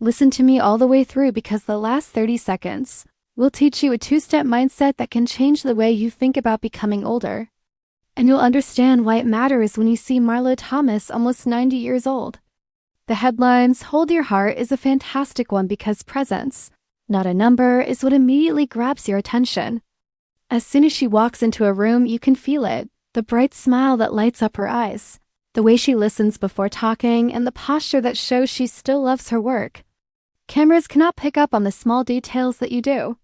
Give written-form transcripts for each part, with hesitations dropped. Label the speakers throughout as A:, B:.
A: Listen to me all the way through because the last 30 seconds will teach you a two-step mindset that can change the way you think about becoming older. And you'll understand why it matters when you see Marlo Thomas almost 90 years old. The headlines, "Hold Your Heart," is a fantastic one because presence, not a number, is what immediately grabs your attention. As soon as she walks into a room, you can feel it, the bright smile that lights up her eyes, the way she listens before talking, and the posture that shows she still loves her work. Cameras cannot pick up on the small details that you do.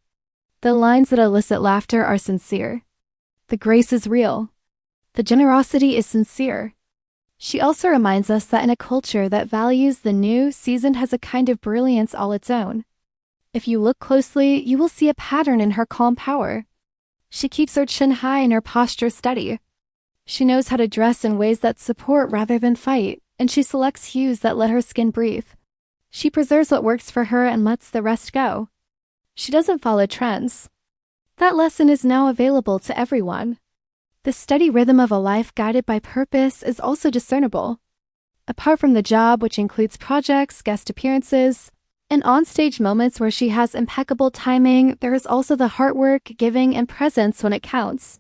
A: The lines that elicit laughter are sincere. The grace is real. The generosity is sincere. She also reminds us that in a culture that values the new, seasoned has a kind of brilliance all its own. If you look closely, you will see a pattern in her calm power. She keeps her chin high and her posture steady. She knows how to dress in ways that support rather than fight, and she selects hues that let her skin breathe. She preserves what works for her and lets the rest go. She doesn't follow trends. That lesson is now available to everyone. The steady rhythm of a life guided by purpose is also discernible. Apart from the job, which includes projects, guest appearances, and on-stage moments where she has impeccable timing, there is also the hard work, giving, and presence when it counts.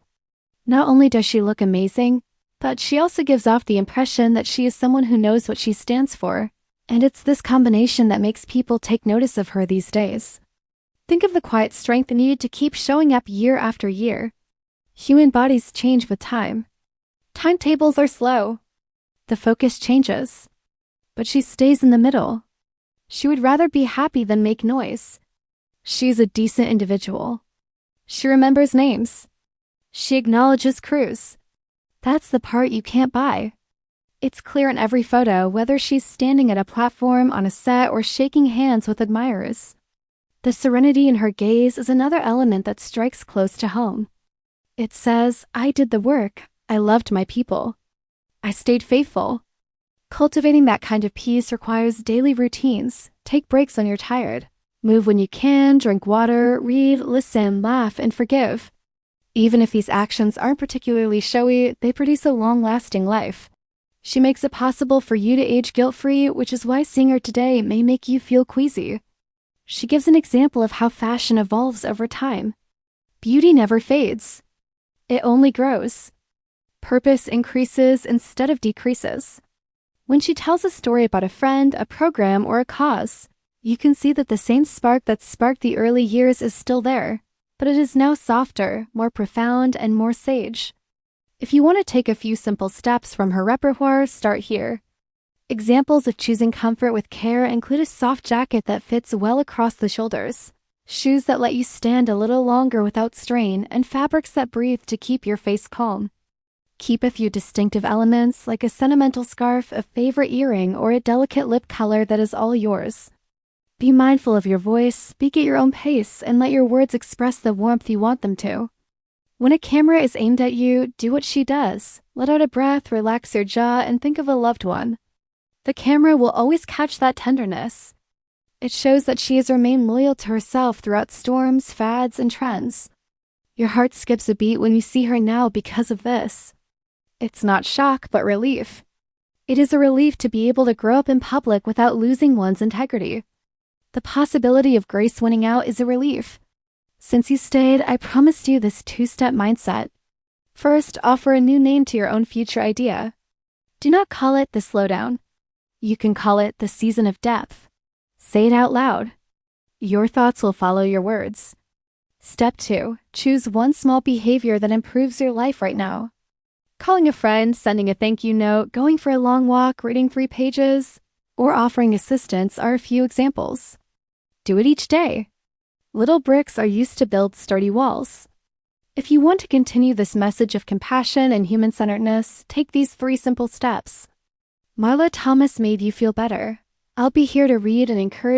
A: Not only does she look amazing, but she also gives off the impression that she is someone who knows what she stands for, and it's this combination that makes people take notice of her these days. Think of the quiet strength needed to keep showing up year after year. Human bodies change with time. Timetables are slow. The focus changes. But she stays in the middle. She would rather be happy than make noise. She's a decent individual. She remembers names. She acknowledges crews. That's the part you can't buy. It's clear in every photo, whether she's standing at a platform, on a set, or shaking hands with admirers. The serenity in her gaze is another element that strikes close to home. It says, "I did the work. I loved my people. I stayed faithful." Cultivating that kind of peace requires daily routines. Take breaks when you're tired. Move when you can, drink water, read, listen, laugh, and forgive. Even if these actions aren't particularly showy, they produce a long-lasting life. She makes it possible for you to age guilt-free, which is why seeing her today may make you feel queasy. She gives an example of how fashion evolves over time. Beauty never fades. It only grows. Purpose increases instead of decreases. When she tells a story about a friend, a program, or a cause, you can see that the same spark that sparked the early years is still there, but it is now softer, more profound, and more sage. If you want to take a few simple steps from her repertoire, start here. Examples of choosing comfort with care include a soft jacket that fits well across the shoulders, shoes that let you stand a little longer without strain, and fabrics that breathe to keep your face calm. Keep a few distinctive elements like a sentimental scarf, a favorite earring, or a delicate lip color that is all yours. Be mindful of your voice, speak at your own pace, and let your words express the warmth you want them to. When a camera is aimed at you, do what she does. Let out a breath, relax your jaw, and think of a loved one. The camera will always catch that tenderness. It shows that she has remained loyal to herself throughout storms, fads, and trends. Your heart skips a beat when you see her now because of this. It's not shock, but relief. It is a relief to be able to grow up in public without losing one's integrity. The possibility of grace winning out is a relief. Since you stayed, I promised you this two-step mindset. First, offer a new name to your own future idea. Do not call it the slowdown. You can call it the season of depth. Say it out loud. Your thoughts will follow your words. Step 2. Choose one small behavior that improves your life right now. Calling a friend, sending a thank you note, going for a long walk, reading 3 pages, or offering assistance are a few examples. Do it each day. Little bricks are used to build sturdy walls. If you want to continue this message of compassion and human-centeredness, take these 3 simple steps. Marlo Thomas made you feel better. I'll be here to read and encourage